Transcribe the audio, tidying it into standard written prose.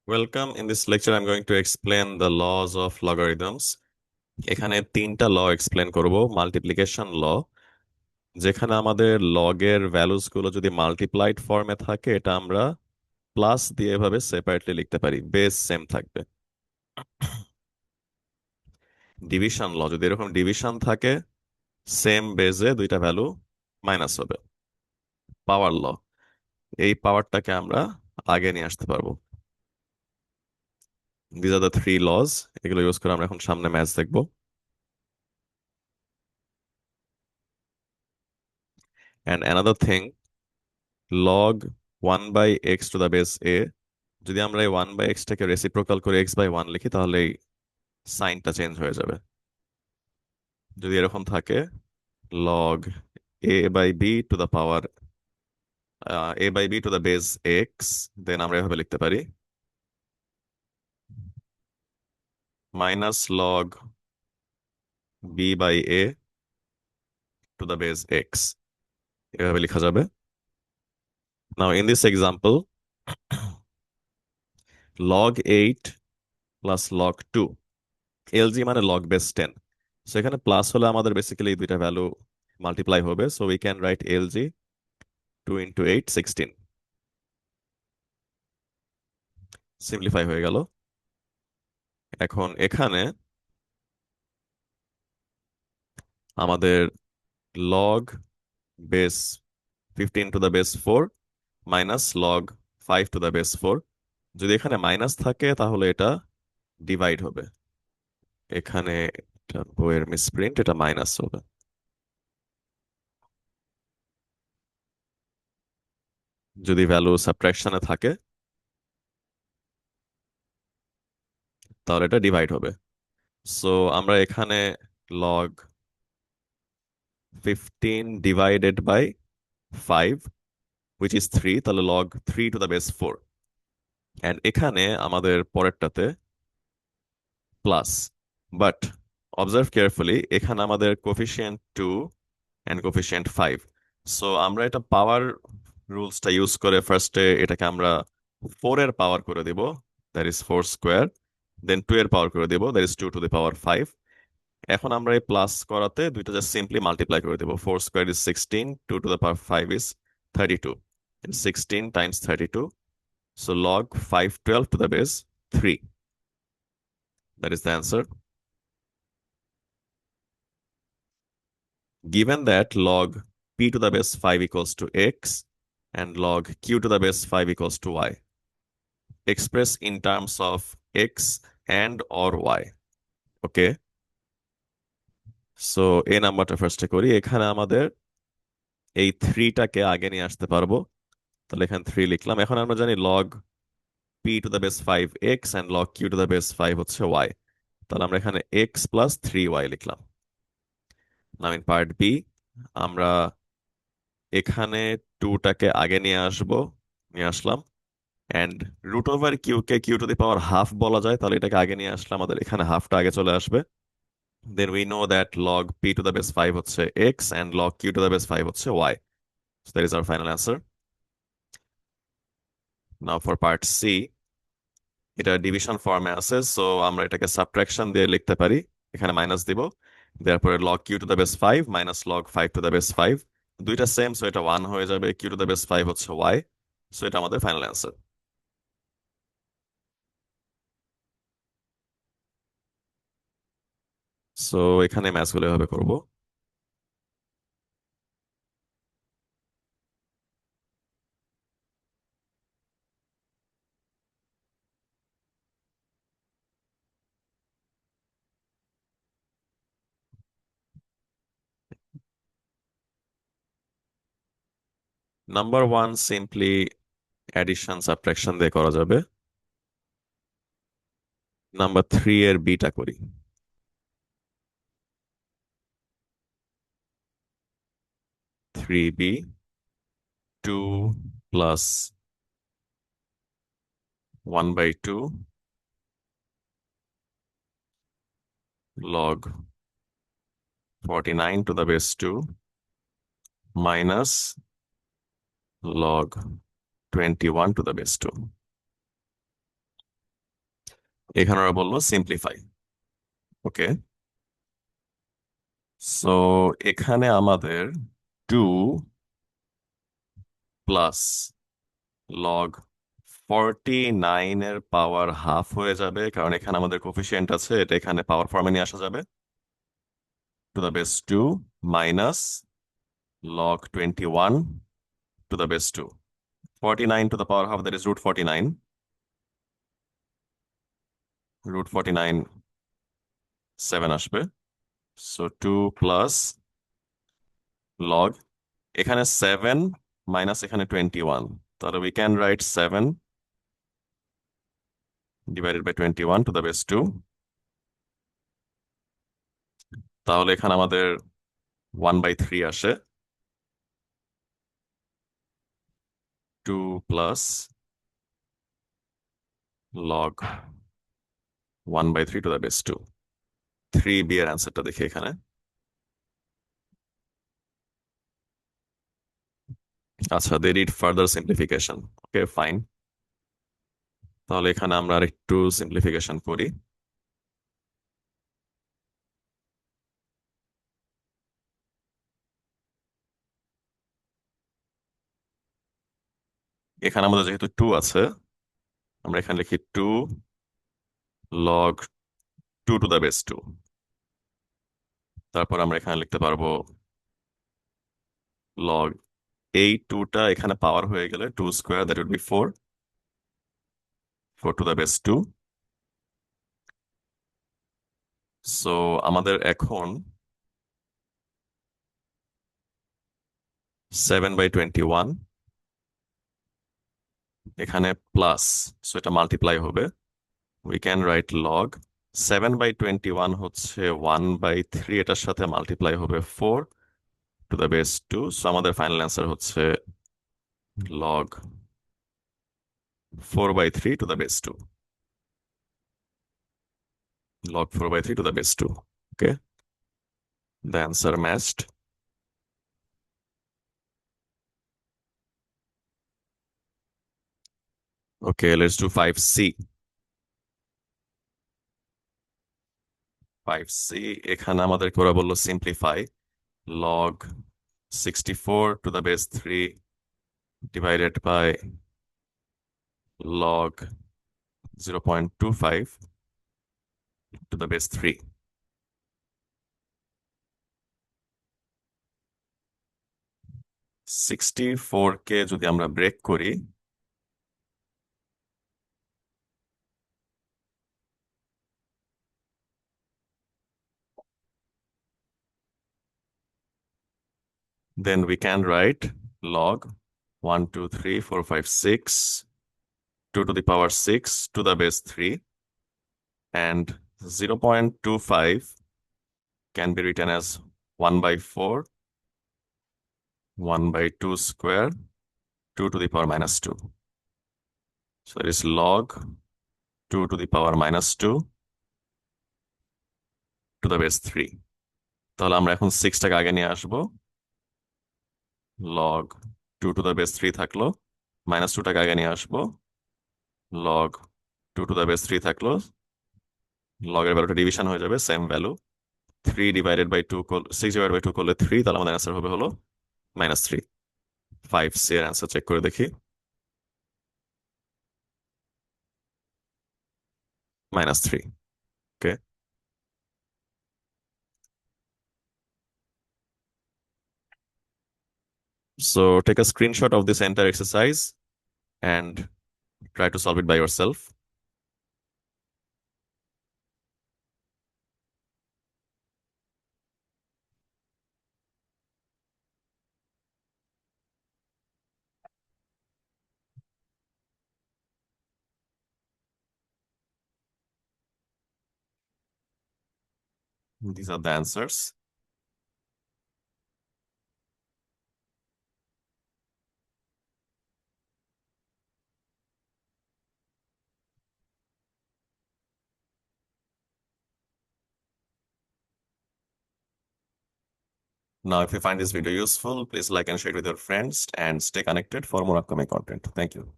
Welcome. In this lecture, I'm going to explain the laws of logarithms. এখানে তিনটা ল explain করব। Multiplication ল, যেখানে আমাদের লগের ভ্যালুস গুলো যদি মাল্টিপ্লাইড ফর্মে থাকে, এটা আমরা প্লাস দিয়ে এভাবে সেপারেটলি লিখতে পারি, বেস সেম থাকবে। ডিভিশন ল, যদি এরকম ডিভিশন থাকে, সেম বেজে দুইটা ভ্যালু মাইনাস হবে। পাওয়ার ল, এই পাওয়ারটাকে আমরা আগে নিয়ে আসতে পারবো। These are the three laws, এগুলো ইউজ করে আমরা এখন সামনে ম্যাথ দেখবো। And another thing, log 1/x to the base a, যদি আমরা এই 1/x টাকে রেসিপ্রোকাল করে x/1 লিখি, তাহলে এই সাইনটা চেঞ্জ হয়ে যাবে। যদি এরকম থাকে, log a/b to the power a/b two the base x, দেন আমরা এভাবে লিখতে পারি minus log b/a two the base x, এভাবে লেখা যাবে। নাও in this example, log 8 plus log 2, lg মানে log base 10। সো এখানে প্লাস হলে আমাদের বেসিক্যালি এই দুইটা ভ্যালু মাল্টিপ্লাই হবে, so we can right lg 2 into 8 16। Simplify হয়ে গেল। এখন এখানে আমাদের log base 15 two the base 4 minus log 5 to the base 4, যদি এখানে মাইনাস থাকে তাহলে এটা ডিভাইড হবে। এখানে এটা বইয়ের মিসপ্রিন্ট, এটা মাইনাস হবে। যদি ভ্যালু সাবট্রাকশনে থাকে তাহলে এটা ডিভাইড হবে। সো আমরা এখানে log 15 divided by 5, which is 3, তাহলে log 3 to the base 4। And এখানে আমাদের পরেরটাতে প্লাস, বাট অবজার্ভ কেয়ারফুলি, এখানে আমাদের কোফিশিয়েন্ট 2 অ্যান্ড কোফিশিয়েন্ট 5। সো আমরা এটা পাওয়ার রুলসটা ইউজ করে ফার্স্টে এটাকে আমরা 4 এর পাওয়ার করে দিব, দ্যাট ইজ 4 স্কোয়ার, দেন 2 এর পাওয়ার করে দিব, দ্যাট ইজ 2 টু দি পাওয়ার 5। এখন আমরা এই প্লাস করাতে দুইটা জাস্ট সিম্পলি মাল্টিপ্লাই করে দেব। 4 square is 16, 2 to the power 5 is 32, and 16 times 32, so log 512 to the base 3. That is the answer. Given that log p to the base 5 equals to x and log q to the base 5 equals to y, express in terms of x and or y. Okay, so এই নাম্বারটা ফার্স্টে করি। এখানে আমাদের এই 3টাকে আগে নিয়ে আসতে পারবো, তাহলে এখানে 3 লিখলাম। এখন আমরা জানি log p to the base 5 x and log q to the base 5 হচ্ছে y, তাহলে আমরা এখানে x plus 3y লিখলাম। নাও ইন পার্ট বি, আমরা এখানে 2টাকে আগে নিয়ে আসলাম। And root over Q K Q to the power half বলা যায়, তাহলে এটাকে আগে নিয়ে আসলে আমাদের এখানে হাফটা আগে চলে আসবে। Then we know that log p to the base 5 হচ্ছে x and log q to the base 5 হচ্ছে y. So that is our final answer. Now for part C, এটা ডিভিশন ফর্মে আছে, সো আমরা এটাকে সাবট্রাকশন দিয়ে লিখতে পারি। এখানে মাইনাস দিব, তারপরে log q to the base 5 minus log 5 to the base 5, দুইটা সেম, সো এটা 1 হয়ে যাবে। কিউ টু দ্য বেস 5 হচ্ছে ওয়াই, সো এটা আমাদের ফাইনাল অ্যান্সার। সো এখানে ম্যাথগুলো এভাবে করব। নাম্বার 1 সিম্পলি অ্যাডিশন সাবট্রাকশন দিয়ে করা যাবে। নাম্বার 3 এর বিটা করি। 3b 2 plus 1/2 log 49 to the base 2 minus log 21 to the base 2. এখানে ওরা বললো সিম্পলিফাই। ওকে, সো এখানে আমাদের 2 প্লাস লগ 49 এর পাওয়ার হাফ হয়ে যাবে, কারণ এখানে আমাদের কোফিশিয়েন্ট আছে, এটা এখানে পাওয়ার ফর্মে নিয়ে আসা যাবে। Two the base 2 minus log 21 to the base 2. 49 to the power half, that is root 49. Root 49 7 আসবে। So 2 plus log, এখানে 7 minus এখানে 21, তাহলে we can write 7 divided by 21 to the base 2। তাহলে এখানে আমাদের 1/3 আসে। 2 plus log 1/3 to the base 2। 3b এর অ্যান্সারটা দেখি এখানে। আচ্ছা, they need further simplification. Okay, fine. তাহলে এখানে আমরা আরেকটু সিম্পলিফিকেশন করি। এখানে আমাদের যেহেতু 2 আছে, আমরা এখানে লিখি 2 log 2 to the base 2। তারপর আমরা এখানে লিখতে পারবো log, এই 2টা এখানে পাওয়ার হয়ে গেলে 2 square, that would be 4। 4 to the base 2। So আমাদের এখন 7/21 এখানে প্লাস, সো এটা মাল্টিপ্লাই হবে। উই ক্যান রাইট লগ 7/21 হচ্ছে 1/3, এটার সাথে মাল্টিপ্লাই হবে 4 টু দ্য বেস 2। সো আমাদের ফাইনাল অ্যান্সার হচ্ছে log 4/3 to the base 2। Log 4/3 to the base 2. Okay, the answer matched. Okay, let's do 5C। 5C, এখানে আমাদেরকে ওরা বললো simplify log 64 to the base 3 divided by log 0.25 to the base 3। 64কে যদি আমরা break করি, then we can write log 1 2 3 4 5 6 2 to the power 6 to the base 3, and 0.25 can be written as 1/4 1/2 square 2 to the power minus 2। So it is log 2 to the power minus 2 to the base 3। তাহলে আমরা এখন 6টাকে আগে নিয়ে আসবো। log 2 to the base 3 থাকলো, minus 2টাকে আগে নিয়ে আসবো। log 2 to the base 3 থাকলো, log এর ভ্যালুটা ডিভিশন হয়ে যাবে, same value. 3 divided by 2 6 divided by 2 করলে 3, তাহলে আমাদের অ্যান্সার হবে হলো -3। 5C এর অ্যান্সার চেক করে দেখি, -3। ওকে, so take a screenshot of this entire exercise and try to solve it by yourself. These are the answers. Now, if you find this video useful, please like and share it with your friends and stay connected for more upcoming content. Thank you.